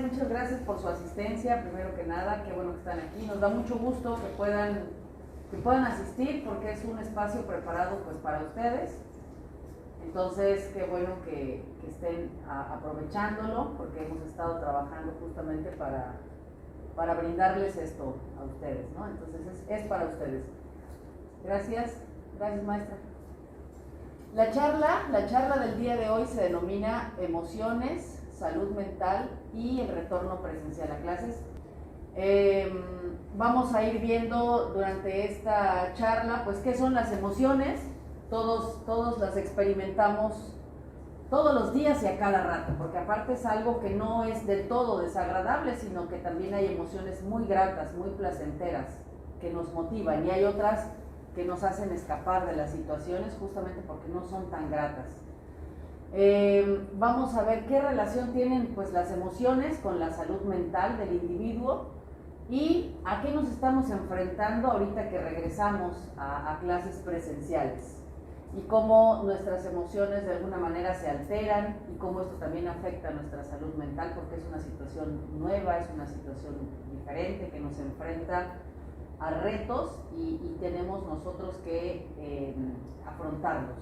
muchas gracias por su asistencia, primero que nada, qué bueno que están aquí. Nos da mucho gusto que puedan asistir porque es un espacio preparado pues para ustedes. Entonces, qué bueno que estén aprovechándolo porque hemos estado trabajando justamente para brindarles esto a ustedes, ¿no? Entonces, es para ustedes. Gracias, gracias maestra. La charla del día de hoy se denomina Emociones, Salud Mental y el retorno presencial a clases. Vamos a ir viendo durante esta charla pues qué son las emociones. Todos las experimentamos todos los días y a cada rato, porque aparte es algo que no es del todo desagradable, sino que también hay emociones muy gratas, muy placenteras, que nos motivan, y hay otras que nos hacen escapar de las situaciones justamente porque no son tan gratas. Vamos a ver qué relación tienen pues las emociones con la salud mental del individuo y a qué nos estamos enfrentando ahorita que regresamos a clases presenciales, y cómo nuestras emociones de alguna manera se alteran y cómo esto también afecta a nuestra salud mental, porque es una situación nueva, es una situación diferente que nos enfrenta a retos y tenemos nosotros que afrontarlos.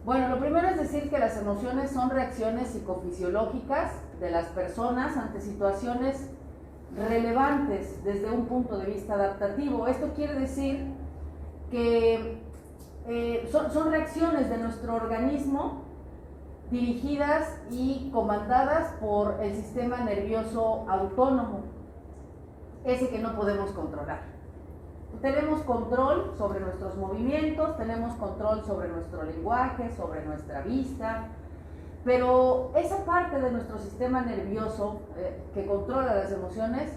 Bueno, lo primero es decir que las emociones son reacciones psicofisiológicas de las personas ante situaciones relevantes desde un punto de vista adaptativo. Esto quiere decir que son reacciones de nuestro organismo dirigidas y comandadas por el sistema nervioso autónomo, ese que no podemos controlar. Tenemos control sobre nuestros movimientos, tenemos control sobre nuestro lenguaje, sobre nuestra vista, pero esa parte de nuestro sistema nervioso que controla las emociones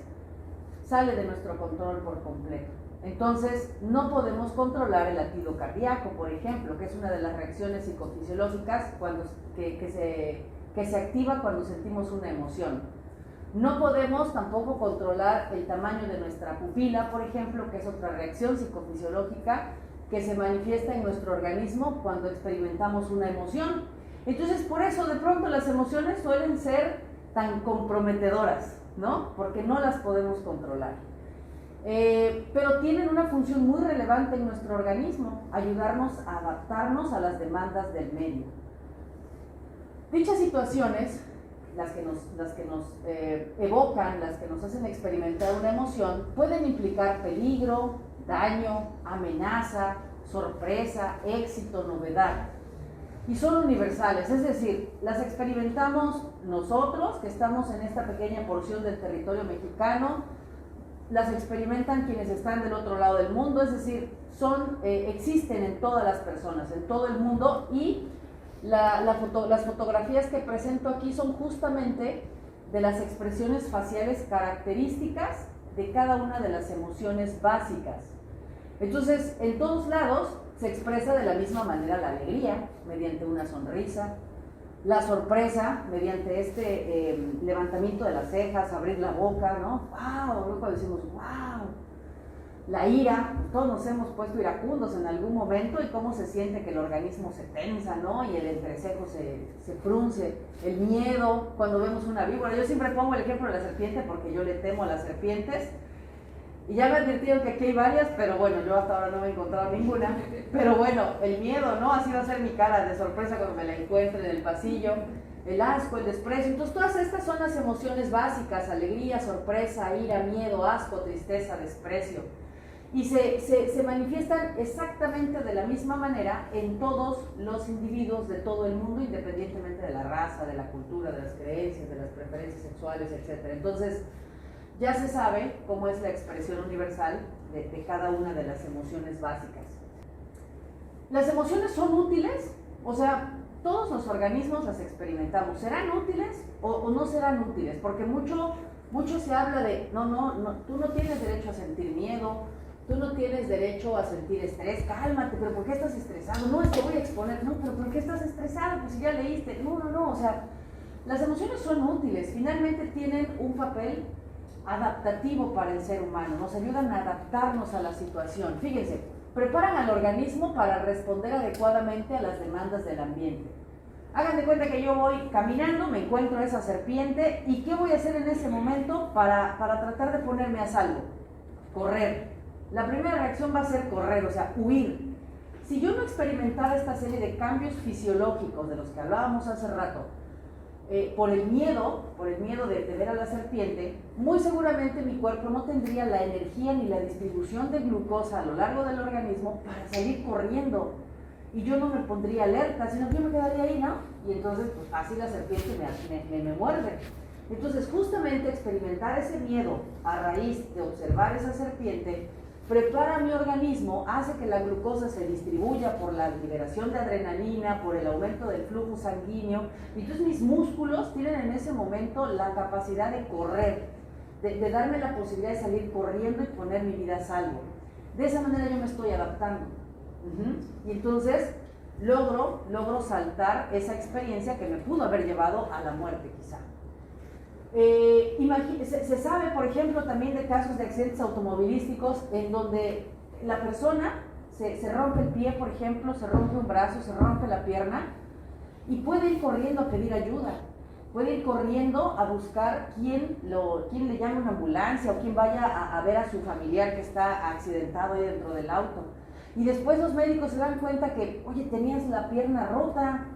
sale de nuestro control por completo. Entonces, no podemos controlar el latido cardíaco, por ejemplo, que es una de las reacciones psicofisiológicas que se activa cuando sentimos una emoción. No podemos tampoco controlar el tamaño de nuestra pupila, por ejemplo, que es otra reacción psicofisiológica que se manifiesta en nuestro organismo cuando experimentamos una emoción. Entonces, por eso de pronto las emociones suelen ser tan comprometedoras, ¿no? Porque no las podemos controlar. Pero tienen una función muy relevante en nuestro organismo, ayudarnos a adaptarnos a las demandas del medio. Dichas situaciones, las que nos evocan, las que nos hacen experimentar una emoción, pueden implicar peligro, daño, amenaza, sorpresa, éxito, novedad. Y son universales, es decir, las experimentamos nosotros, que estamos en esta pequeña porción del territorio mexicano, las experimentan quienes están del otro lado del mundo, es decir, existen en todas las personas, en todo el mundo, y las fotografías que presento aquí son justamente de las expresiones faciales características de cada una de las emociones básicas. Entonces, en todos lados se expresa de la misma manera la alegría, mediante una sonrisa, la sorpresa, mediante este levantamiento de las cejas, abrir la boca, ¿no? ¡Wow! Luego decimos ¡wow! La ira, todos nos hemos puesto iracundos en algún momento, y cómo se siente que el organismo se tensa, ¿no? Y el entrecejo se frunce. El miedo, cuando vemos una víbora. Yo siempre pongo el ejemplo de la serpiente porque yo le temo a las serpientes. Y ya me advirtieron que aquí hay varias, pero bueno, yo hasta ahora no me he encontrado ninguna. Pero bueno, el miedo, ¿no? Así va a ser mi cara de sorpresa cuando me la encuentre en el pasillo. El asco, el desprecio. Entonces, todas estas son las emociones básicas: alegría, sorpresa, ira, miedo, asco, tristeza, desprecio. Y se manifiestan exactamente de la misma manera en todos los individuos de todo el mundo, independientemente de la raza, de la cultura, de las creencias, de las preferencias sexuales, etc. Entonces, ya se sabe cómo es la expresión universal de cada una de las emociones básicas. ¿Las emociones son útiles? O sea, todos los organismos las experimentamos. ¿Serán útiles o no serán útiles? Porque mucho se habla de, no, tú no tienes derecho a sentir miedo, tú no tienes derecho a sentir estrés, cálmate, pero ¿por qué estás estresado? No, es que voy a exponer, no, pero ¿por qué estás estresado? Pues si ya leíste, no, o sea, las emociones son útiles, finalmente tienen un papel adaptativo para el ser humano, nos ayudan a adaptarnos a la situación. Fíjense, preparan al organismo para responder adecuadamente a las demandas del ambiente. Hagan de cuenta que yo voy caminando, me encuentro esa serpiente, ¿y qué voy a hacer en ese momento para tratar de ponerme a salvo? Correr. La primera reacción va a ser correr, o sea, huir. Si yo no experimentara esta serie de cambios fisiológicos de los que hablábamos hace rato, por el miedo de ver a la serpiente, muy seguramente mi cuerpo no tendría la energía ni la distribución de glucosa a lo largo del organismo para salir corriendo. Y yo no me pondría alerta, sino que yo me quedaría ahí, ¿no? Y entonces, pues así la serpiente me muerde. Entonces, justamente experimentar ese miedo a raíz de observar esa serpiente prepara mi organismo, hace que la glucosa se distribuya por la liberación de adrenalina, por el aumento del flujo sanguíneo, y entonces mis músculos tienen en ese momento la capacidad de correr, de darme la posibilidad de salir corriendo y poner mi vida a salvo. De esa manera yo me estoy adaptando. Y entonces logro saltar esa experiencia que me pudo haber llevado a la muerte quizá. Se sabe, por ejemplo, también de casos de accidentes automovilísticos en donde la persona se rompe el pie, por ejemplo, se rompe un brazo, se rompe la pierna y puede ir corriendo a pedir ayuda, puede ir corriendo a buscar quién le llame una ambulancia o quién vaya a ver a su familiar que está accidentado ahí dentro del auto. Y después los médicos se dan cuenta que, oye, tenías la pierna rota.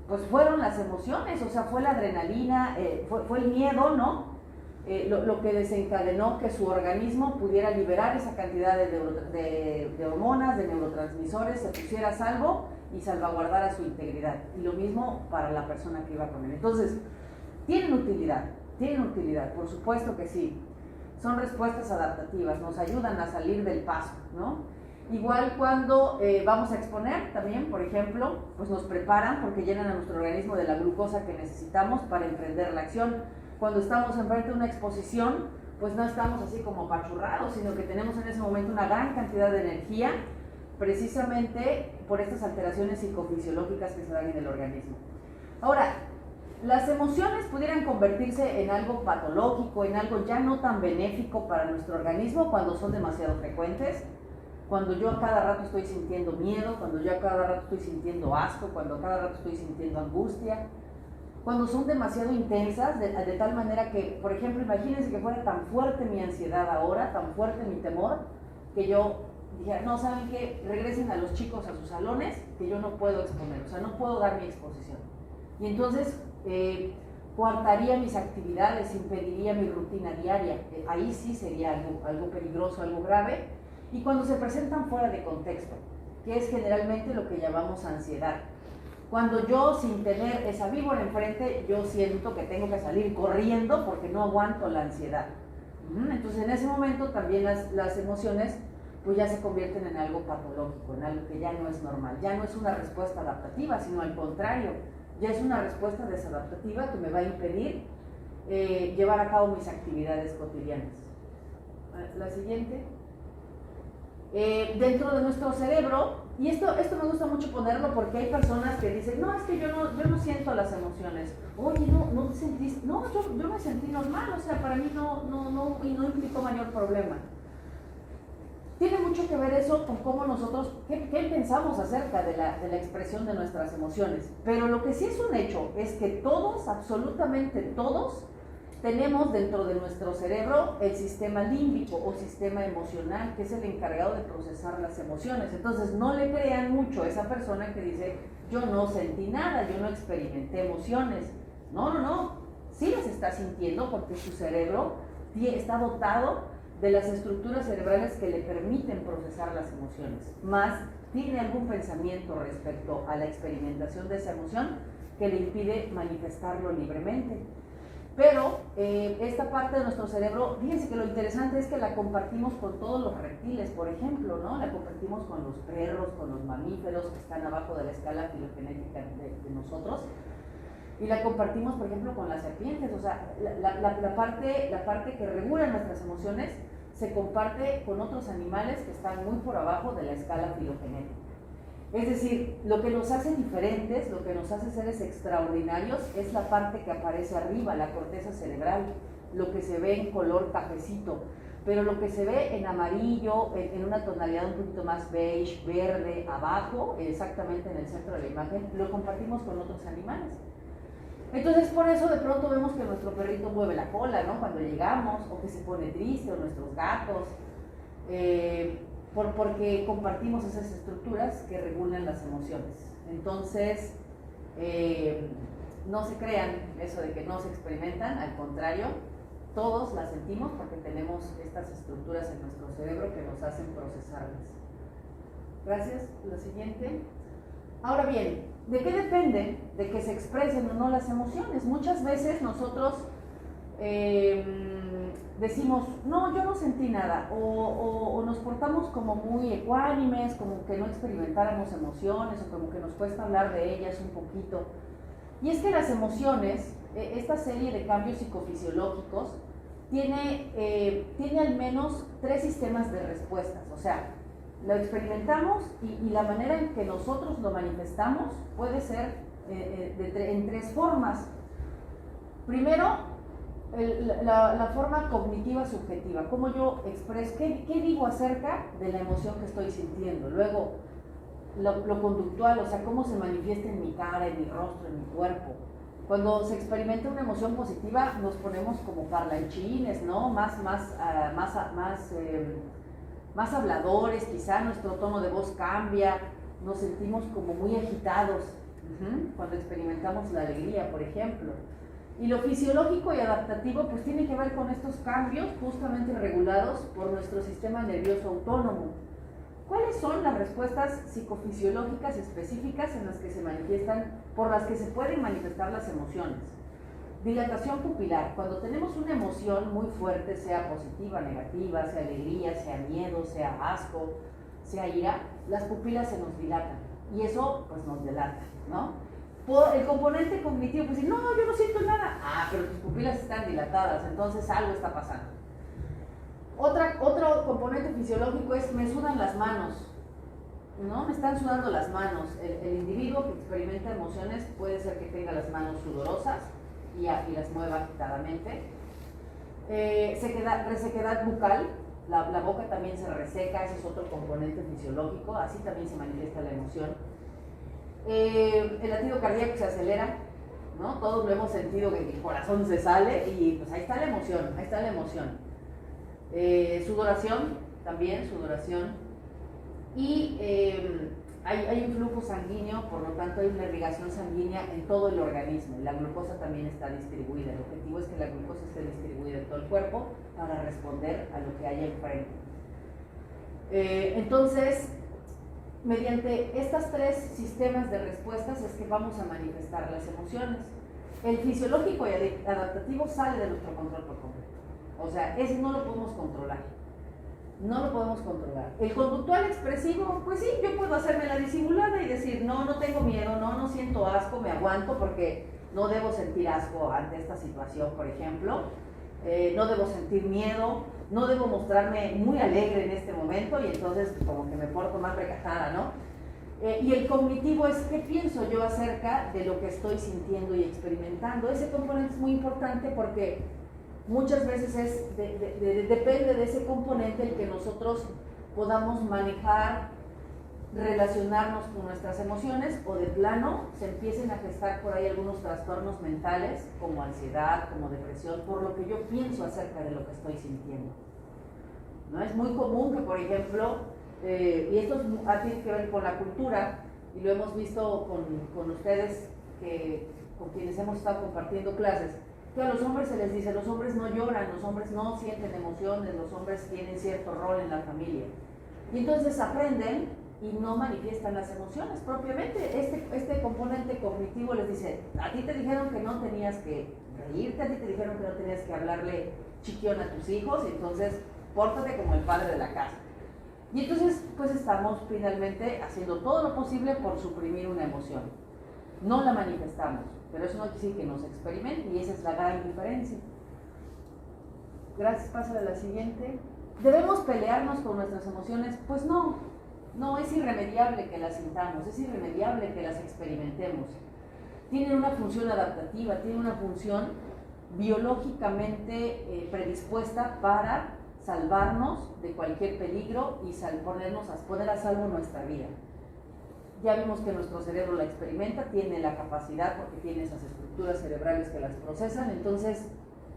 Pues fueron las emociones, o sea, fue la adrenalina, fue el miedo, ¿no? Lo que desencadenó que su organismo pudiera liberar esa cantidad de hormonas, de neurotransmisores, se pusiera a salvo y salvaguardara su integridad. Y lo mismo para la persona que iba con él. Entonces, tienen utilidad, por supuesto que sí. Son respuestas adaptativas, nos ayudan a salir del paso, ¿no? Igual cuando vamos a exponer también, por ejemplo, pues nos preparan porque llenan a nuestro organismo de la glucosa que necesitamos para emprender la acción. Cuando estamos enfrente de una exposición, pues no estamos así como apachurrados, sino que tenemos en ese momento una gran cantidad de energía, precisamente por estas alteraciones psicofisiológicas que se dan en el organismo. Ahora, las emociones pudieran convertirse en algo patológico, en algo ya no tan benéfico para nuestro organismo cuando son demasiado frecuentes. Cuando yo a cada rato estoy sintiendo miedo, cuando yo a cada rato estoy sintiendo asco, cuando a cada rato estoy sintiendo angustia, cuando son demasiado intensas, de tal manera que, por ejemplo, imagínense que fuera tan fuerte mi ansiedad ahora, tan fuerte mi temor, que yo dijera, no, ¿saben qué? Regresen a los chicos a sus salones, que yo no puedo exponer, o sea, no puedo dar mi exposición. Y entonces coartaría mis actividades, impediría mi rutina diaria. Ahí sí sería algo peligroso, algo grave. Y cuando se presentan fuera de contexto, que es generalmente lo que llamamos ansiedad. Cuando yo, sin tener esa víbora enfrente, yo siento que tengo que salir corriendo porque no aguanto la ansiedad. Entonces, en ese momento también las emociones pues ya se convierten en algo patológico, en algo que ya no es normal. Ya no es una respuesta adaptativa, sino al contrario, ya es una respuesta desadaptativa que me va a impedir llevar a cabo mis actividades cotidianas. La siguiente. Dentro de nuestro cerebro, y esto me gusta mucho ponerlo porque hay personas que dicen, no, es que yo no siento las emociones. Oye, no sentiste, no, yo me sentí normal, o sea, para mí no implicó mayor problema. Tiene mucho que ver eso con cómo nosotros, qué pensamos acerca de la expresión de nuestras emociones. Pero lo que sí es un hecho es que todos, absolutamente todos, tenemos dentro de nuestro cerebro el sistema límbico o sistema emocional, que es el encargado de procesar las emociones. Entonces no le crean mucho a esa persona que dice, yo no sentí nada, yo no experimenté emociones. No, sí las está sintiendo porque su cerebro está dotado de las estructuras cerebrales que le permiten procesar las emociones. Más tiene algún pensamiento respecto a la experimentación de esa emoción que le impide manifestarlo libremente. Pero esta parte de nuestro cerebro, fíjense que lo interesante es que la compartimos con todos los reptiles, por ejemplo, ¿no? La compartimos con los perros, con los mamíferos que están abajo de la escala filogenética de nosotros, y la compartimos, por ejemplo, con las serpientes. O sea, la parte que regula nuestras emociones se comparte con otros animales que están muy por abajo de la escala filogenética. Es decir, lo que nos hace diferentes, lo que nos hace seres extraordinarios es la parte que aparece arriba, la corteza cerebral, lo que se ve en color cafecito. pero lo que se ve en amarillo, en una tonalidad un poquito más beige, verde, abajo, exactamente en el centro de la imagen, lo compartimos con otros animales. Entonces, por eso de pronto vemos que nuestro perrito mueve la cola, ¿no? Cuando llegamos, o que se pone triste, o nuestros gatos, porque compartimos esas estructuras que regulan las emociones. Entonces, no se crean eso de que no se experimentan, al contrario, todos las sentimos porque tenemos estas estructuras en nuestro cerebro que nos hacen procesarlas. Gracias. La siguiente. Ahora bien, ¿de qué depende de que se expresen o no las emociones? Muchas veces nosotros decimos, no, yo no sentí nada, o nos portamos como muy ecuánimes, como que no experimentáramos emociones, o como que nos cuesta hablar de ellas un poquito. Y es que las emociones, esta serie de cambios psicofisiológicos, tiene al menos 3 sistemas de respuestas. O sea, lo experimentamos y la manera en que nosotros lo manifestamos puede ser en 3 formas. Primero, la forma cognitiva subjetiva, cómo yo expreso, qué digo acerca de la emoción que estoy sintiendo. Luego, lo conductual, o sea, cómo se manifiesta en mi cara, en mi rostro, en mi cuerpo. Cuando se experimenta una emoción positiva, nos ponemos como parlanchines, ¿no? Más habladores, quizá nuestro tono de voz cambia, nos sentimos como muy agitados cuando experimentamos la alegría, por ejemplo. Y lo fisiológico y adaptativo pues tiene que ver con estos cambios justamente regulados por nuestro sistema nervioso autónomo. ¿Cuáles son las respuestas psicofisiológicas específicas en las que se manifiestan, por las que se pueden manifestar las emociones? Dilatación pupilar. Cuando tenemos una emoción muy fuerte, sea positiva, negativa, sea alegría, sea miedo, sea asco, sea ira, las pupilas se nos dilatan y eso pues nos delata, ¿no? El componente cognitivo pues dice, no, yo no siento nada. Ah, pero tus pupilas están dilatadas, entonces algo está pasando. Otro componente fisiológico es, me sudan las manos, ¿no? Me están sudando las manos. El individuo que experimenta emociones puede ser que tenga las manos sudorosas y las mueva agitadamente. Resequedad bucal, la boca también se reseca, ese es otro componente fisiológico, así también se manifiesta la emoción. El latido cardíaco se acelera, ¿no? Todos lo hemos sentido, que el corazón se sale y pues ahí está la emoción, ahí está la emoción. Sudoración, también sudoración. Y hay un flujo sanguíneo, por lo tanto hay una irrigación sanguínea en todo el organismo. La glucosa también está distribuida. El objetivo es que la glucosa esté distribuida en todo el cuerpo para responder a lo que hay enfrente. Entonces, mediante estos 3 sistemas de respuestas es que vamos a manifestar las emociones. El fisiológico y adaptativo sale de nuestro control por completo. O sea, ese no lo podemos controlar. No lo podemos controlar. El conductual expresivo, pues sí, yo puedo hacerme la disimulada y decir, no tengo miedo, no siento asco, me aguanto porque no debo sentir asco ante esta situación, por ejemplo. No debo sentir miedo, no debo mostrarme muy alegre en este momento y entonces como que me porto más recatada, ¿no? Y el cognitivo es qué pienso yo acerca de lo que estoy sintiendo y experimentando. Ese componente es muy importante porque muchas veces depende de ese componente el que nosotros podamos manejar, relacionarnos con nuestras emociones o de plano se empiecen a gestar por ahí algunos trastornos mentales como ansiedad, como depresión, por lo que yo pienso acerca de lo que estoy sintiendo, ¿no? Es muy común que, por ejemplo, y esto tiene que ver con la cultura y lo hemos visto con ustedes, con quienes hemos estado compartiendo clases, que a los hombres se les dice, los hombres no lloran, los hombres no sienten emociones, los hombres tienen cierto rol en la familia. Y entonces aprenden y no manifiestan las emociones propiamente. Este componente cognitivo les dice, a ti te dijeron que no tenías que reírte, a ti te dijeron que no tenías que hablarle chiquión a tus hijos, y entonces pórtate como el padre de la casa. Y entonces pues estamos finalmente haciendo todo lo posible por suprimir una emoción. No la manifestamos, pero eso no quiere decir que no se experimente, y esa es la gran diferencia. Gracias, pasa a la siguiente. ¿Debemos pelearnos con nuestras emociones? Pues no, es irremediable que las sintamos, es irremediable que las experimentemos. Tienen una función adaptativa, tienen una función biológicamente predispuesta para salvarnos de cualquier peligro y poner a salvo nuestra vida. Ya vimos que nuestro cerebro la experimenta, tiene la capacidad porque tiene esas estructuras cerebrales que las procesan, entonces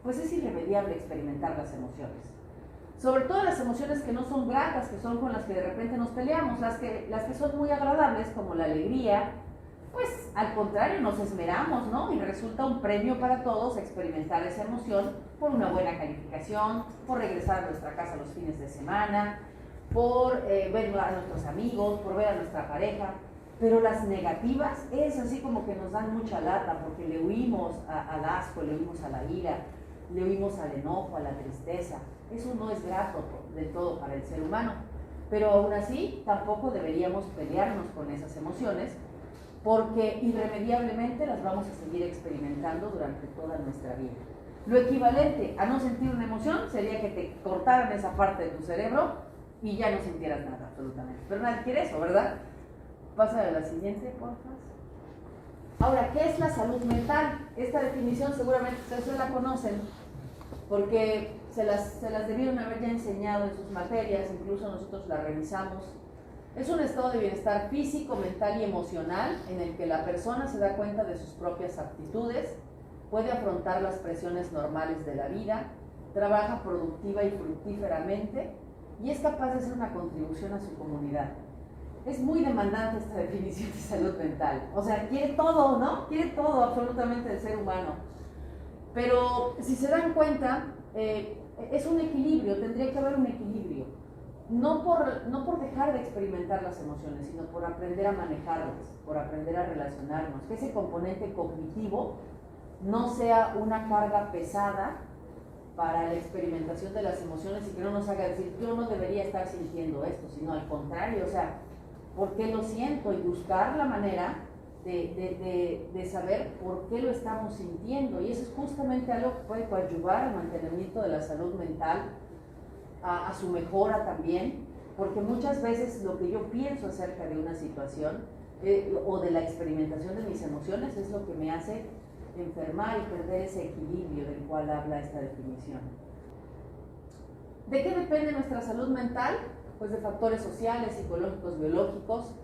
pues es irremediable experimentar las emociones. Sobre todo las emociones que no son gratas, que son con las que de repente nos peleamos, las que son muy agradables, como la alegría, pues al contrario nos esmeramos, ¿no? Y resulta un premio para todos experimentar esa emoción por una buena calificación, por regresar a nuestra casa los fines de semana, por ver a nuestros amigos, por ver a nuestra pareja. Pero las negativas es así como que nos dan mucha lata, porque le huimos al asco, le huimos a la ira, le huimos al enojo, a la tristeza. Eso no es grato del todo para el ser humano. Pero aún así, tampoco deberíamos pelearnos con esas emociones, porque irremediablemente las vamos a seguir experimentando durante toda nuestra vida. Lo equivalente a no sentir una emoción sería que te cortaran esa parte de tu cerebro y ya no sintieras nada, absolutamente. Pero nadie quiere eso, ¿verdad? Pasa a la siguiente, por favor. Ahora, ¿qué es la salud mental? Esta definición seguramente ustedes la conocen, porque se las debieron haber ya enseñado en sus materias, incluso nosotros la revisamos. Es un estado de bienestar físico, mental y emocional en el que la persona se da cuenta de sus propias aptitudes, puede afrontar las presiones normales de la vida, trabaja productiva y fructíferamente y es capaz de hacer una contribución a su comunidad. Es muy demandante esta definición de salud mental. O sea, quiere todo, ¿no? Quiere todo absolutamente del ser humano. Pero si se dan cuenta, es un equilibrio, tendría que haber un equilibrio. No por dejar de experimentar las emociones, sino por aprender a manejarlas, por aprender a relacionarnos. Que ese componente cognitivo no sea una carga pesada para la experimentación de las emociones y que no nos haga decir, yo no debería estar sintiendo esto, sino al contrario, o sea, ¿por qué lo siento? Y buscar la manera de saber por qué lo estamos sintiendo. Y eso es justamente algo que puede coadyuvar al mantenimiento de la salud mental, a su mejora también, porque muchas veces lo que yo pienso acerca de una situación o de la experimentación de mis emociones es lo que me hace enfermar y perder ese equilibrio del cual habla esta definición. ¿De qué depende nuestra salud mental? Pues de factores sociales, psicológicos, biológicos.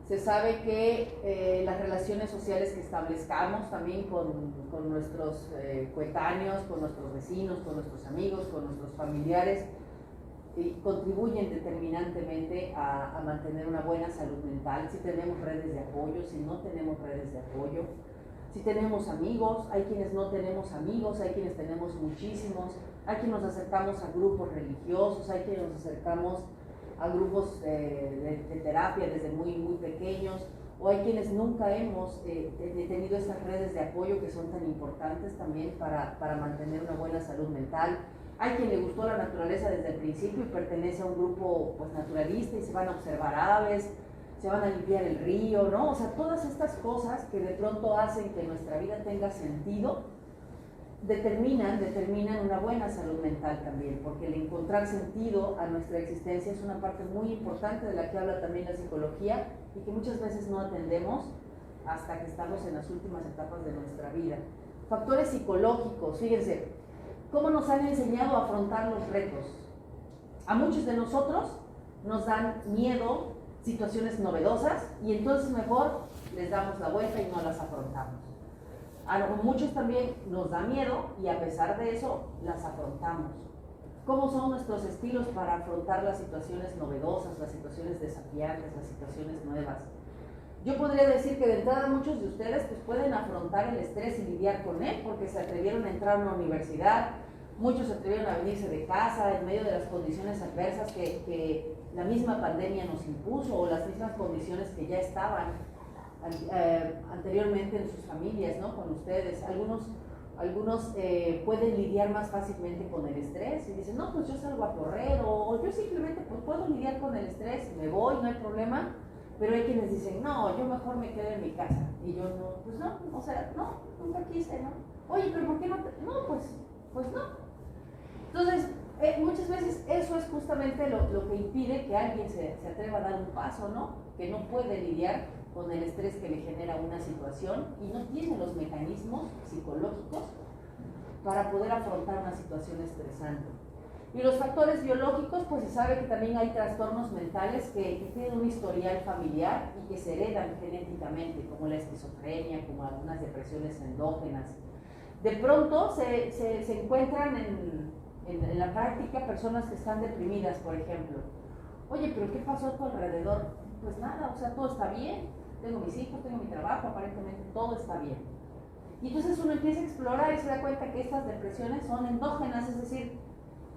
Se sabe que las relaciones sociales que establezcamos también con nuestros coetáneos, con nuestros vecinos, con nuestros amigos, con nuestros familiares, contribuyen determinantemente a mantener una buena salud mental. Si tenemos redes de apoyo, si no tenemos redes de apoyo, si tenemos amigos, hay quienes no tenemos amigos, hay quienes tenemos muchísimos, hay quienes nos acercamos a grupos religiosos, hay quienes nos acercamos a grupos de terapia desde muy, muy pequeños, o hay quienes nunca hemos tenido estas redes de apoyo que son tan importantes también para mantener una buena salud mental. Hay quien le gustó la naturaleza desde el principio y pertenece a un grupo pues, naturalista y se van a observar aves, se van a limpiar el río, ¿no? O sea, todas estas cosas que de pronto hacen que nuestra vida tenga sentido, determinan una buena salud mental también, porque el encontrar sentido a nuestra existencia es una parte muy importante de la que habla también la psicología y que muchas veces no atendemos hasta que estamos en las últimas etapas de nuestra vida. Factores psicológicos, fíjense, ¿cómo nos han enseñado a afrontar los retos? A muchos de nosotros nos dan miedo situaciones novedosas y entonces mejor les damos la vuelta y no las afrontamos. A muchos también nos da miedo y a pesar de eso las afrontamos. ¿Cómo son nuestros estilos para afrontar las situaciones novedosas, las situaciones desafiantes, las situaciones nuevas? Yo podría decir que de entrada muchos de ustedes pues, pueden afrontar el estrés y lidiar con él porque se atrevieron a entrar a una universidad, muchos se atrevieron a venirse de casa en medio de las condiciones adversas que la misma pandemia nos impuso o las mismas condiciones que ya estaban anteriormente en sus familias, ¿no? Con ustedes. Algunos pueden lidiar más fácilmente con el estrés y dicen, no, pues yo salgo a correr o yo simplemente pues, puedo lidiar con el estrés, me voy, no hay problema. Pero hay quienes dicen, no, yo mejor me quedo en mi casa. Y yo no, pues no, o sea, no, nunca quise, ¿no? Oye, pero ¿por qué no? No, pues no. Entonces, muchas veces eso es justamente lo que impide que alguien se atreva a dar un paso, ¿no? Que no puede lidiar con el estrés que le genera una situación y no tiene los mecanismos psicológicos para poder afrontar una situación estresante. Y los factores biológicos, pues se sabe que también hay trastornos mentales que tienen un historial familiar y que se heredan genéticamente, como la esquizofrenia, como algunas depresiones endógenas. De pronto se encuentran en la práctica personas que están deprimidas, por ejemplo. Oye, pero ¿qué pasó a tu alrededor? Pues nada, o sea, todo está bien, tengo mis hijos, tengo mi trabajo, aparentemente todo está bien. Y entonces uno empieza a explorar y se da cuenta que estas depresiones son endógenas, es decir,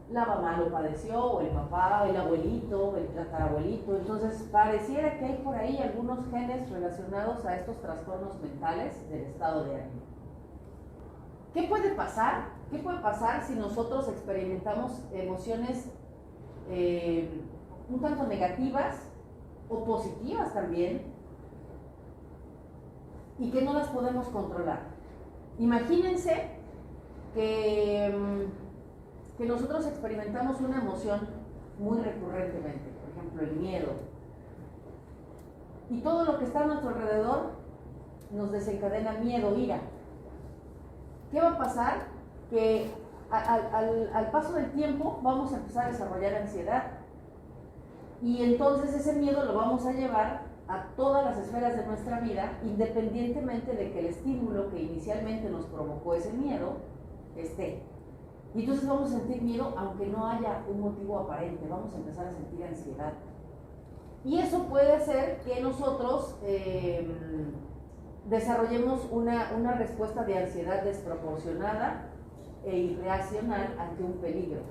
la mamá lo padeció, o el papá, o el abuelito, o el tatarabuelito. Entonces pareciera que hay por ahí algunos genes relacionados a estos trastornos mentales del estado de ánimo. ¿Qué puede pasar? ¿Qué puede pasar si nosotros experimentamos emociones un tanto negativas o positivas también y que no las podemos controlar? Imagínense que nosotros experimentamos una emoción muy recurrentemente, por ejemplo el miedo, y todo lo que está a nuestro alrededor nos desencadena miedo, ira. ¿Qué va a pasar? Que al paso del tiempo vamos a empezar a desarrollar ansiedad, y entonces ese miedo lo vamos a llevar a todas las esferas de nuestra vida, independientemente de que el estímulo que inicialmente nos provocó ese miedo esté. Y entonces vamos a sentir miedo aunque no haya un motivo aparente, vamos a empezar a sentir ansiedad. Y eso puede hacer que nosotros desarrollemos una respuesta de ansiedad desproporcionada e irracional ante un peligro.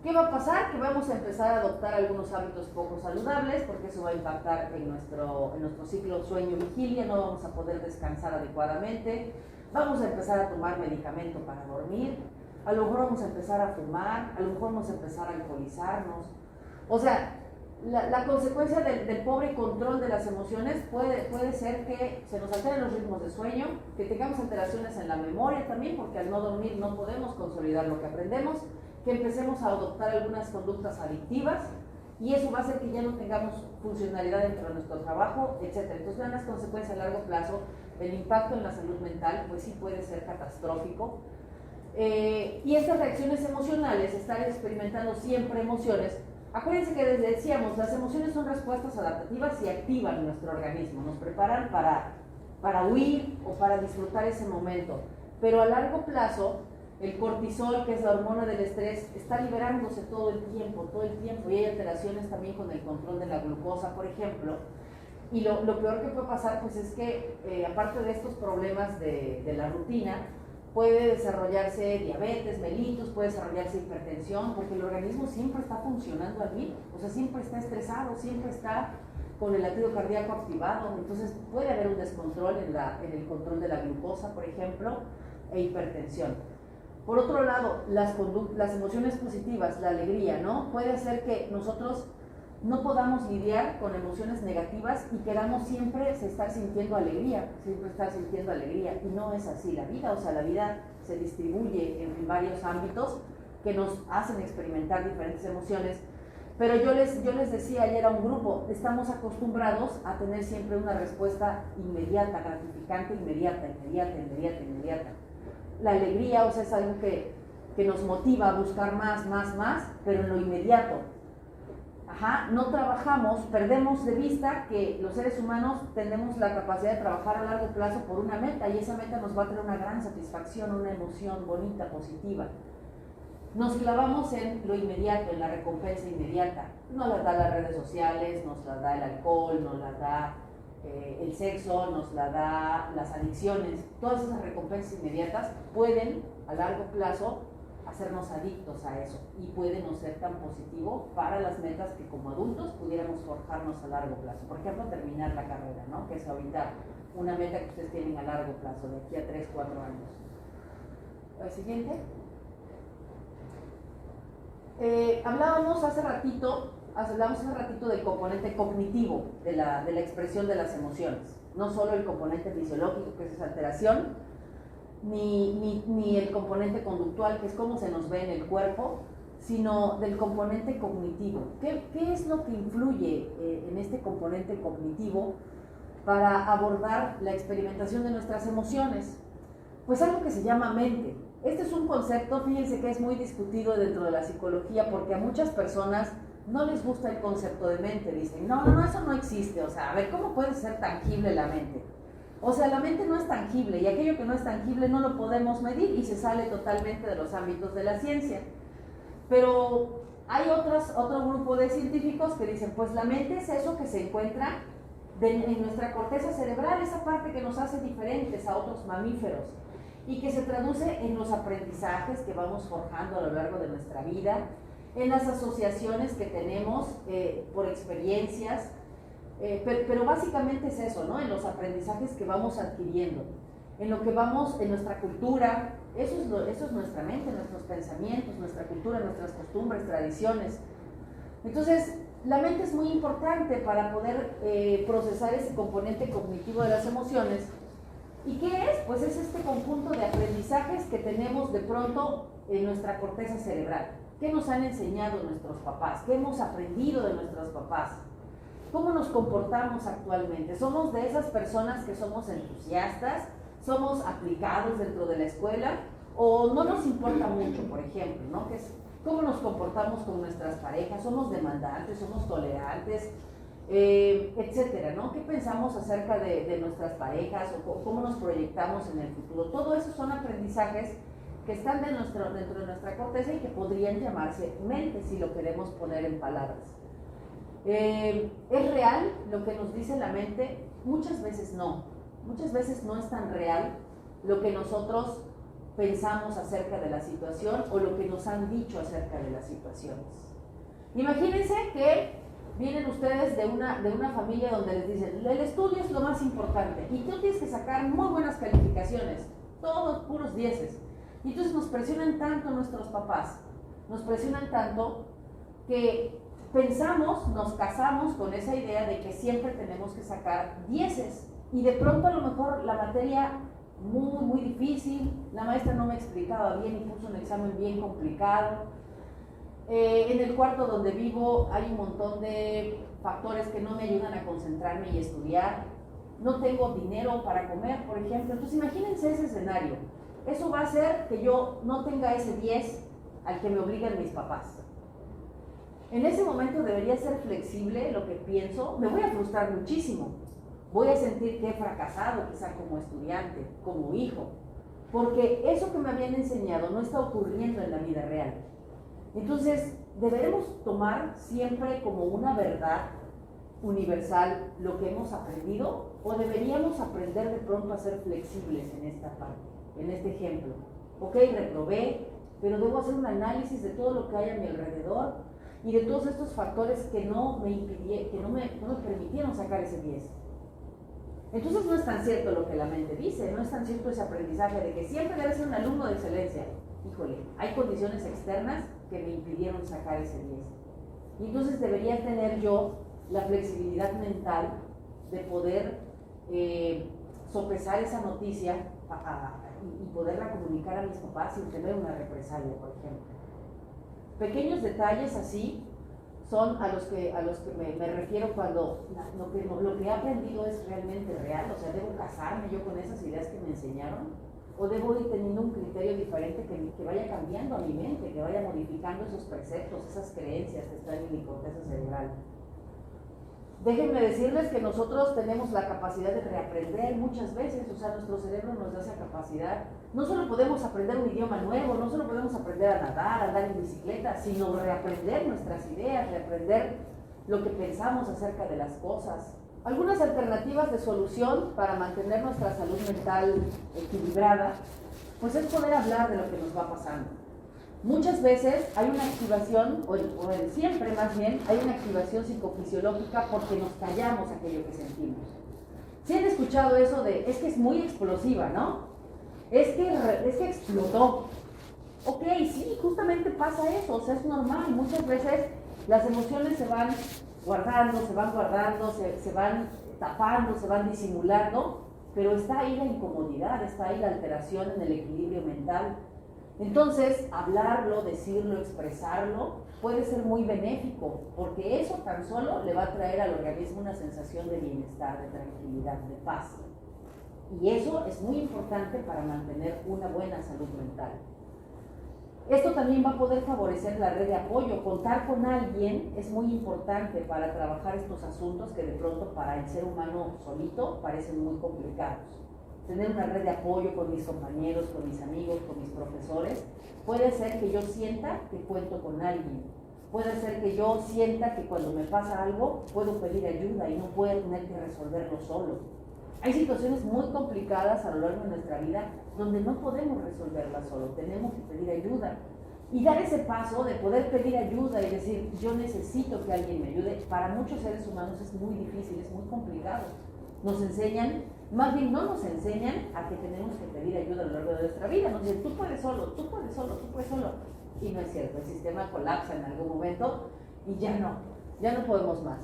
¿Qué va a pasar? Que vamos a empezar a adoptar algunos hábitos poco saludables, porque eso va a impactar en nuestro ciclo sueño-vigilia, no vamos a poder descansar adecuadamente, vamos a empezar a tomar medicamento para dormir, a lo mejor vamos a empezar a fumar, a lo mejor vamos a empezar a alcoholizarnos. O sea, la consecuencia del pobre control de las emociones puede ser que se nos alteren los ritmos de sueño, que tengamos alteraciones en la memoria también, porque al no dormir no podemos consolidar lo que aprendemos, que empecemos a adoptar algunas conductas adictivas, y eso va a hacer que ya no tengamos funcionalidad dentro de nuestro trabajo, etc. Entonces, vean las consecuencias a largo plazo. El impacto en la salud mental, pues sí puede ser catastrófico. Y estas reacciones emocionales, estar experimentando siempre emociones, acuérdense que desde decíamos, las emociones son respuestas adaptativas y activan nuestro organismo, nos preparan para huir o para disfrutar ese momento, pero a largo plazo el cortisol, que es la hormona del estrés, está liberándose todo el tiempo, y hay alteraciones también con el control de la glucosa, por ejemplo. Y lo peor que puede pasar, pues es que aparte de estos problemas de la rutina, puede desarrollarse diabetes, mellitus, puede desarrollarse hipertensión, porque el organismo siempre está funcionando al mil, o sea, siempre está estresado, siempre está con el latido cardíaco activado. Entonces puede haber un descontrol en el control de la glucosa, por ejemplo, e hipertensión. Por otro lado, las emociones positivas, la alegría, ¿no? Puede hacer que nosotros no podamos lidiar con emociones negativas y queramos siempre estar sintiendo alegría, y no es así la vida. O sea, la vida se distribuye en varios ámbitos que nos hacen experimentar diferentes emociones, pero yo les decía ayer a un grupo, estamos acostumbrados a tener siempre una respuesta inmediata, gratificante, inmediata. La alegría, o sea, es algo que nos motiva a buscar más, pero en lo inmediato. No trabajamos, perdemos de vista que los seres humanos tenemos la capacidad de trabajar a largo plazo por una meta, y esa meta nos va a traer una gran satisfacción, una emoción bonita, positiva. Nos clavamos en lo inmediato, en la recompensa inmediata. Nos la da las redes sociales, nos la da el alcohol, nos la da el sexo, nos la da las adicciones. Todas esas recompensas inmediatas pueden a largo plazo hacernos adictos a eso, y puede no ser tan positivo para las metas que como adultos pudiéramos forjarnos a largo plazo. Por ejemplo, terminar la carrera, ¿no? Que es ahorita una meta que ustedes tienen a largo plazo, de aquí a 3, 4 años. ¿El siguiente? Hablamos hace ratito del componente cognitivo de la expresión de las emociones. No solo el componente fisiológico, que es esa alteración, ni el componente conductual, que es cómo se nos ve en el cuerpo, sino del componente cognitivo. ¿Qué es lo que influye en este componente cognitivo para abordar la experimentación de nuestras emociones? Pues algo que se llama mente, Este es un concepto, fíjense que es muy discutido dentro de la psicología porque a muchas personas no les gusta el concepto de mente. Dicen, no, eso no existe. O sea, a ver, ¿cómo puede ser tangible la mente? O sea, la mente no es tangible y aquello que no es tangible no lo podemos medir y se sale totalmente de los ámbitos de la ciencia. Pero hay otro grupo de científicos que dicen, pues la mente es eso que se encuentra en nuestra corteza cerebral, esa parte que nos hace diferentes a otros mamíferos y que se traduce en los aprendizajes que vamos forjando a lo largo de nuestra vida, en las asociaciones que tenemos por experiencias, pero básicamente es eso, ¿no? En los aprendizajes que vamos adquiriendo, en lo que vamos, en nuestra cultura, eso es nuestra mente, nuestros pensamientos, nuestra cultura, nuestras costumbres, tradiciones. Entonces, la mente es muy importante para poder procesar ese componente cognitivo de las emociones. ¿Y qué es? Pues es este conjunto de aprendizajes que tenemos de pronto en nuestra corteza cerebral. ¿Qué nos han enseñado nuestros papás? ¿Qué hemos aprendido de nuestros papás? ¿Cómo nos comportamos actualmente? ¿Somos de esas personas que somos entusiastas? ¿Somos aplicados dentro de la escuela? ¿O no nos importa mucho, por ejemplo, ¿no? ¿Cómo nos comportamos con nuestras parejas? ¿Somos demandantes? ¿Somos tolerantes? Etcétera, ¿no? ¿Qué pensamos acerca de nuestras parejas o cómo nos proyectamos en el futuro? Todo eso son aprendizajes que están dentro de nuestra corteza y que podrían llamarse mente si lo queremos poner en palabras. ¿Es real lo que nos dice la mente? Muchas veces no es tan real lo que nosotros pensamos acerca de la situación o lo que nos han dicho acerca de las situaciones. Imagínense que vienen ustedes de una familia donde les dicen, el estudio es lo más importante y tú tienes que sacar muy buenas calificaciones, todos puros dieces. Y entonces nos presionan tanto nuestros papás, nos presionan tanto que nos casamos con esa idea de que siempre tenemos que sacar dieces y de pronto a lo mejor la materia muy difícil, la maestra no me explicaba bien y puso un examen bien complicado. En el cuarto donde vivo hay un montón de factores que no me ayudan a concentrarme y estudiar. No tengo dinero para comer, por ejemplo. Entonces imagínense ese escenario. Eso va a hacer que yo no tenga ese 10 al que me obligan mis papás. En ese momento debería ser flexible lo que pienso. Me voy a frustrar muchísimo. Voy a sentir que he fracasado quizá como estudiante, como hijo. Porque eso que me habían enseñado no está ocurriendo en la vida real. Entonces, ¿deberemos tomar siempre como una verdad universal lo que hemos aprendido? ¿O deberíamos aprender de pronto a ser flexibles en esta parte, en este ejemplo? Ok, reprobé, pero debo hacer un análisis de todo lo que hay a mi alrededor y de todos estos factores que no me permitieron sacar ese 10. Entonces no es tan cierto lo que la mente dice, no es tan cierto ese aprendizaje de que siempre debe ser un alumno de excelencia. Híjole, hay condiciones externas que me impidieron sacar ese 10. Y entonces debería tener yo la flexibilidad mental de poder sopesar esa noticia y poderla comunicar a mis papás sin tener una represalia, por ejemplo. Pequeños detalles así son a los que me refiero cuando lo que he aprendido es realmente real. O sea, ¿debo casarme yo con esas ideas que me enseñaron? ¿O debo ir teniendo un criterio diferente que vaya cambiando a mi mente, que vaya modificando esos preceptos, esas creencias que están en mi corteza cerebral? Déjenme decirles que nosotros tenemos la capacidad de reaprender muchas veces, o sea, nuestro cerebro nos da esa capacidad. No solo podemos aprender un idioma nuevo, no solo podemos aprender a nadar, a andar en bicicleta, sino reaprender nuestras ideas, reaprender lo que pensamos acerca de las cosas. Algunas alternativas de solución para mantener nuestra salud mental equilibrada, pues es poder hablar de lo que nos va pasando. Muchas veces hay una activación, o siempre más bien, hay una activación psicofisiológica porque nos callamos aquello que sentimos. ¿Sí han escuchado eso de, es que es muy explosiva, ¿no? Es que explotó. Ok, sí, justamente pasa eso, o sea, es normal. Muchas veces las emociones se van guardando, se van tapando, se van disimulando, pero está ahí la incomodidad, está ahí la alteración en el equilibrio mental. Entonces, hablarlo, decirlo, expresarlo, puede ser muy benéfico, porque eso tan solo le va a traer al organismo una sensación de bienestar, de tranquilidad, de paz. Y eso es muy importante para mantener una buena salud mental. Esto también va a poder favorecer la red de apoyo. Contar con alguien es muy importante para trabajar estos asuntos que de pronto para el ser humano solito parecen muy complicados. Tener una red de apoyo con mis compañeros, con mis amigos, con mis profesores, puede hacer que yo sienta que cuento con alguien. Puede hacer que yo sienta que cuando me pasa algo puedo pedir ayuda y no puedo tener que resolverlo solo. Hay situaciones muy complicadas a lo largo de nuestra vida donde no podemos resolverlas solo, tenemos que pedir ayuda. Y dar ese paso de poder pedir ayuda y decir, yo necesito que alguien me ayude, para muchos seres humanos es muy difícil, es muy complicado. Nos enseñan, más bien no nos enseñan a que tenemos que pedir ayuda a lo largo de nuestra vida. Nos dicen, tú puedes solo, tú puedes solo, tú puedes solo. Y no es cierto, el sistema colapsa en algún momento y ya no podemos más.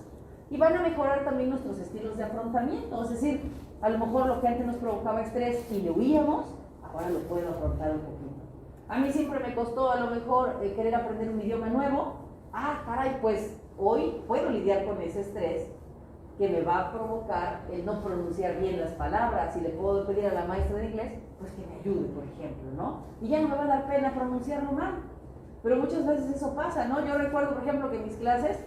Y van a mejorar también nuestros estilos de afrontamiento, es decir, a lo mejor lo que antes nos provocaba estrés y le huíamos, ahora lo puedo afrontar un poquito. A mí siempre me costó a lo mejor querer aprender un idioma nuevo. Caray, pues hoy puedo lidiar con ese estrés que me va a provocar el no pronunciar bien las palabras. Y le puedo pedir a la maestra de inglés, pues que me ayude, por ejemplo, ¿no? Y ya no me va a dar pena pronunciarlo mal. Pero muchas veces eso pasa, ¿no? Yo recuerdo, por ejemplo, que en mis clases,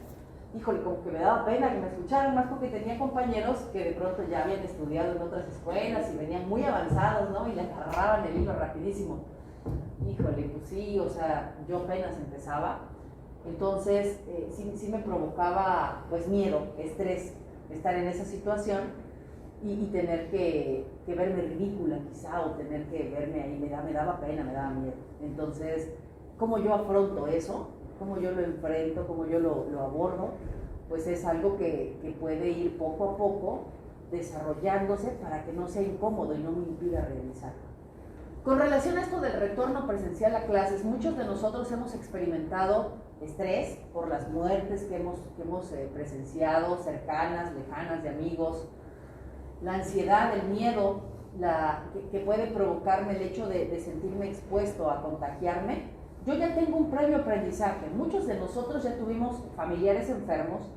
híjole, como que me daba pena que me escucharan, más porque tenía compañeros que de pronto ya habían estudiado en otras escuelas y venían muy avanzados, ¿no? Y le agarraban el hilo rapidísimo. Híjole, pues sí, o sea, yo apenas empezaba. Entonces, sí me provocaba, pues, miedo, estrés, estar en esa situación y tener que verme ridícula quizá, o tener que verme ahí, me daba pena, me daba miedo. Entonces, ¿cómo yo afronto eso? ¿Cómo yo lo enfrento? ¿Cómo yo lo abordo? Pues es algo que puede ir poco a poco desarrollándose para que no sea incómodo y no me impida realizarlo. Con relación a esto del retorno presencial a clases, muchos de nosotros hemos experimentado estrés por las muertes que hemos presenciado, cercanas, lejanas, de amigos, la ansiedad, el miedo que puede provocarme el hecho de sentirme expuesto a contagiarme. Yo ya tengo un previo aprendizaje. Muchos de nosotros ya tuvimos familiares enfermos,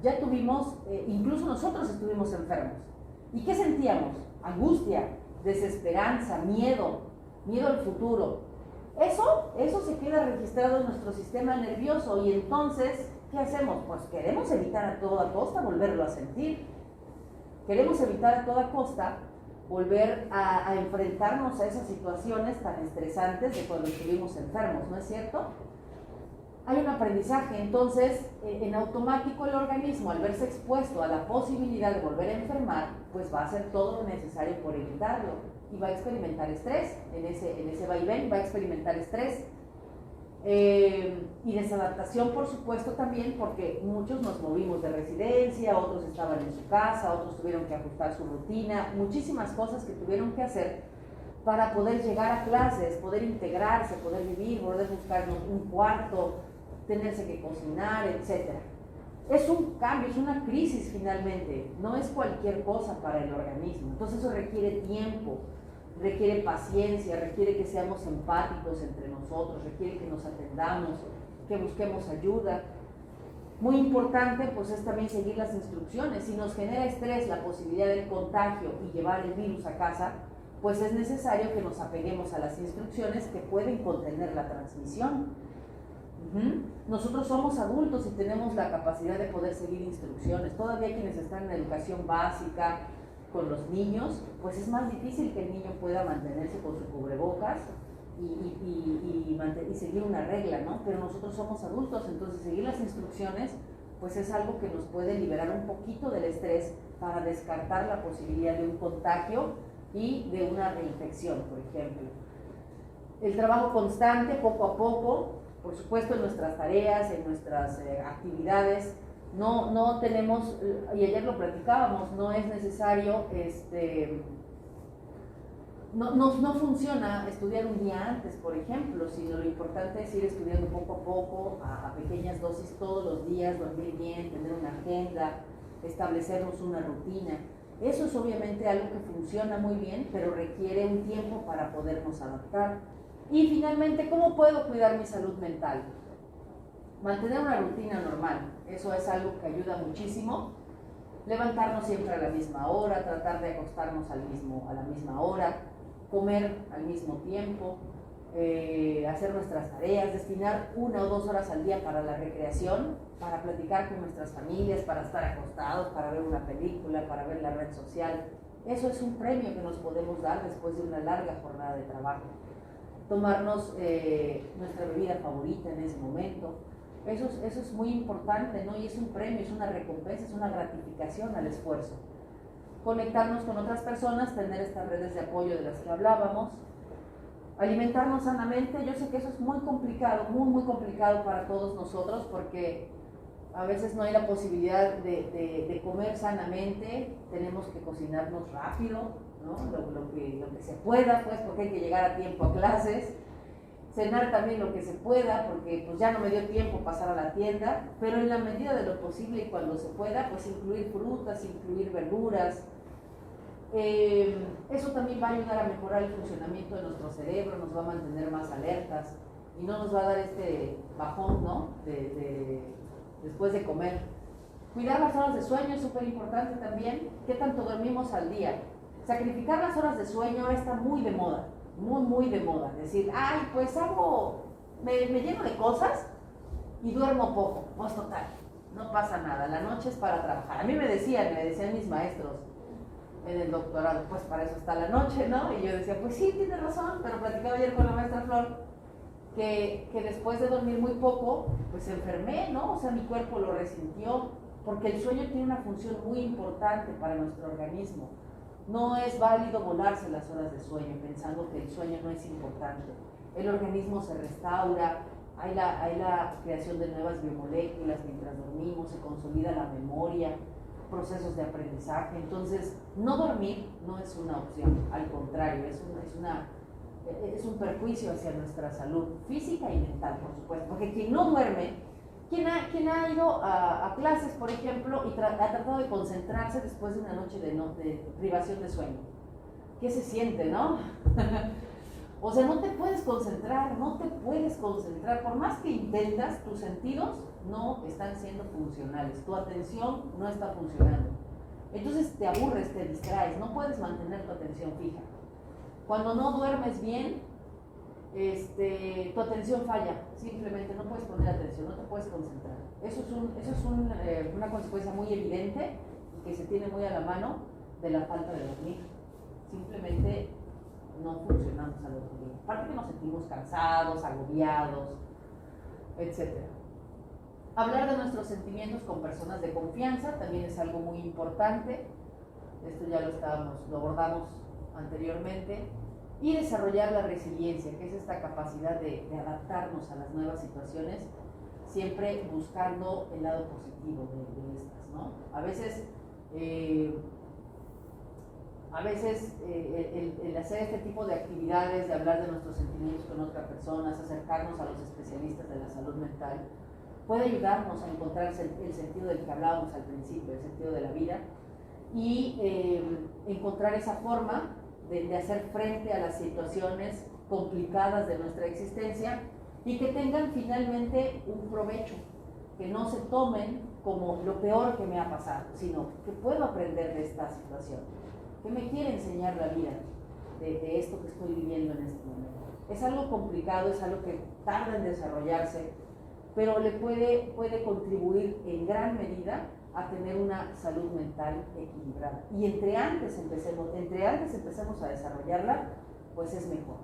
ya tuvimos, incluso nosotros estuvimos enfermos. ¿Y qué sentíamos? Angustia, desesperanza, miedo al futuro. Eso se queda registrado en nuestro sistema nervioso y entonces, ¿qué hacemos? Pues queremos evitar a toda costa volverlo a sentir. Queremos evitar a toda costa volver a enfrentarnos a esas situaciones tan estresantes de cuando estuvimos enfermos, ¿no es cierto? Hay un aprendizaje, entonces en automático el organismo, al verse expuesto a la posibilidad de volver a enfermar, pues va a hacer todo lo necesario por evitarlo y va a experimentar estrés, en ese vaivén va a experimentar estrés y desadaptación, por supuesto, también, porque muchos nos movimos de residencia, otros estaban en su casa, otros tuvieron que ajustar su rutina, muchísimas cosas que tuvieron que hacer para poder llegar a clases, poder integrarse, poder vivir, poder buscar un cuarto, tenerse que cocinar, etc. Es un cambio, es una crisis finalmente, no es cualquier cosa para el organismo, entonces eso requiere tiempo, requiere paciencia, requiere que seamos empáticos entre nosotros, requiere que nos atendamos, que busquemos ayuda. Muy importante pues es también seguir las instrucciones. Si nos genera estrés la posibilidad del contagio y llevar el virus a casa, pues es necesario que nos apeguemos a las instrucciones que pueden contener la transmisión. Nosotros somos adultos y tenemos la capacidad de poder seguir instrucciones. Todavía quienes están en educación básica, con los niños, pues es más difícil que el niño pueda mantenerse con su cubrebocas y seguir una regla, ¿no? Pero nosotros somos adultos, entonces seguir las instrucciones pues es algo que nos puede liberar un poquito del estrés para descartar la posibilidad de un contagio y de una reinfección, por ejemplo. El trabajo constante, poco a poco, por supuesto en nuestras tareas, en nuestras actividades. No tenemos, y ayer lo platicábamos, no es necesario, no funciona estudiar un día antes, por ejemplo, sino lo importante es ir estudiando poco a poco, a pequeñas dosis todos los días, dormir bien, tener una agenda, establecernos una rutina. Eso es obviamente algo que funciona muy bien, pero requiere un tiempo para podernos adaptar. Y finalmente, ¿cómo puedo cuidar mi salud mental? Mantener una rutina normal, eso es algo que ayuda muchísimo. levantarnos siempre a la misma hora, tratar de acostarnos a la misma hora, comer al mismo tiempo, hacer nuestras tareas, destinar 1 o 2 horas al día para la recreación, para platicar con nuestras familias, para estar acostados, para ver una película, para ver la red social. Eso es un premio que nos podemos dar después de una larga jornada de trabajo. Tomarnos nuestra bebida favorita en ese momento. Eso es muy importante, ¿no? Y es un premio, es una recompensa, es una gratificación al esfuerzo. Conectarnos con otras personas, tener estas redes de apoyo de las que hablábamos, alimentarnos sanamente. Yo sé que eso es muy complicado, muy complicado para todos nosotros, porque a veces no hay la posibilidad de comer sanamente, tenemos que cocinarnos rápido, ¿no? Lo que se pueda, pues, porque hay que llegar a tiempo a clases, cenar también lo que se pueda, porque pues ya no me dio tiempo pasar a la tienda, pero en la medida de lo posible y cuando se pueda, pues incluir frutas, incluir verduras. Eso también va a ayudar a mejorar el funcionamiento de nuestro cerebro, nos va a mantener más alertas y no nos va a dar este bajón, ¿no? Después de comer. Cuidar las horas de sueño es súper importante también. ¿Qué tanto dormimos al día? Sacrificar las horas de sueño ahora está muy de moda, muy de moda. Decir, ay, pues me lleno de cosas y duermo poco. Pues total, no pasa nada, la noche es para trabajar. A mí me decían mis maestros en el doctorado, pues para eso está la noche, ¿no? Y yo decía, pues sí, tienes razón, pero platicaba ayer con la maestra Flor que después de dormir muy poco, pues enfermé, ¿no? O sea, mi cuerpo lo resintió, porque el sueño tiene una función muy importante para nuestro organismo. No es válido volarse las horas de sueño pensando que el sueño no es importante. El organismo se restaura, hay la creación de nuevas biomoléculas mientras dormimos, se consolida la memoria, procesos de aprendizaje. Entonces, no dormir no es una opción, al contrario, es un perjuicio hacia nuestra salud física y mental, por supuesto, porque quien no duerme, quien ha ido a clases, por ejemplo, y ha tratado de concentrarse después de una noche de privación de sueño, ¿qué se siente, no? O sea, no te puedes concentrar, por más que intentas, tus sentidos no están siendo funcionales, tu atención no está funcionando. Entonces te aburres, te distraes, no puedes mantener tu atención fija. Cuando no duermes bien, tu atención falla, simplemente no puedes poner atención, no te puedes concentrar. Eso es una consecuencia muy evidente y que se tiene muy a la mano de la falta de dormir. Simplemente no funcionamos al dormir. Aparte que nos sentimos cansados, agobiados, etc. Hablar de nuestros sentimientos con personas de confianza también es algo muy importante. Esto ya lo abordamos anteriormente. Y desarrollar la resiliencia, que es esta capacidad de adaptarnos a las nuevas situaciones, siempre buscando el lado positivo de estas, ¿no? A veces el hacer este tipo de actividades, de hablar de nuestros sentimientos con otras personas, acercarnos a los especialistas de la salud mental, puede ayudarnos a encontrar el sentido del que hablábamos al principio, el sentido de la vida, y encontrar esa forma de hacer frente a las situaciones complicadas de nuestra existencia y que tengan finalmente un provecho, que no se tomen como lo peor que me ha pasado, sino que puedo aprender de esta situación, que me quiere enseñar la vida de esto que estoy viviendo en este momento. Es algo complicado, es algo que tarda en desarrollarse, pero le puede contribuir en gran medida a tener una salud mental equilibrada. Y entre antes empecemos a desarrollarla, pues es mejor.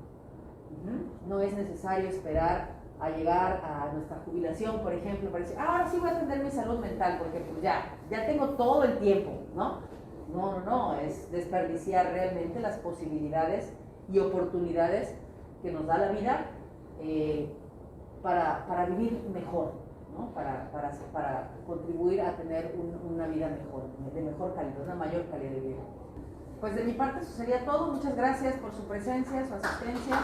No es necesario esperar a llegar a nuestra jubilación, por ejemplo, para decir, ahora sí voy a atender mi salud mental, porque pues ya tengo todo el tiempo, ¿no? No, es desperdiciar realmente las posibilidades y oportunidades que nos da la vida para vivir mejor, ¿no? Para contribuir a tener una vida mejor, de mejor calidad, una mayor calidad de vida. Pues de mi parte eso sería todo. Muchas gracias por su presencia, su asistencia.